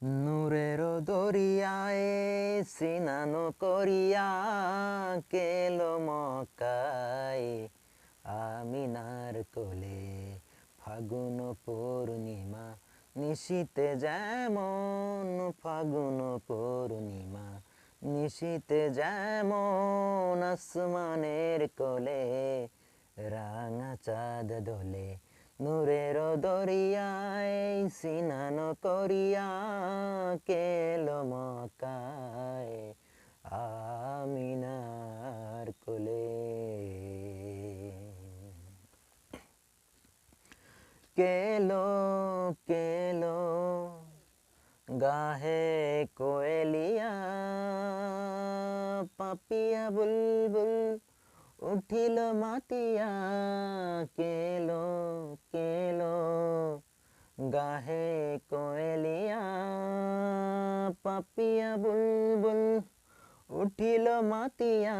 নূরের দরিয়ায় স্নান করিয়া গেলো মক্কায় আমিনার কোলে। ফাগুন পূর্ণিমা নিশীতে যেমন, ফাগুন পূর্ণিমা নিশীতে যেমন আসমানের কোলে রাঙা চাঁদ দোলে। নূরের দরিয়ায় স্নান করিয়া গেলো মক্কায় আমিনার কোলে। কেলো কেলো গাহে কোয়েলিয়া, পাপিয়া বুলবুল উঠিল মাতিয়া। কেলো কেলো গাহে কোয়েলিয়া, পাপিয়া বুলবুল উঠিল মাতিয়া।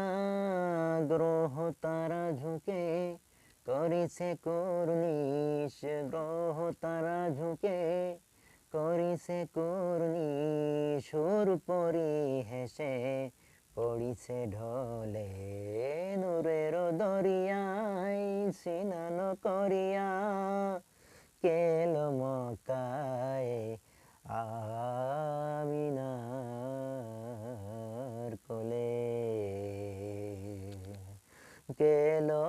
গ্রহ তারা ঝুঁকে করিছে কুর্নিশ, গ্রহ তারা ঝুঁকে করিছে কুর্নিশ। সুর পরি হেসে পড়িছে ঢলে। নূরের দরিয়ায় স্নান করিয়া গেলো মক্কায় আমিনার কোলে। গেলো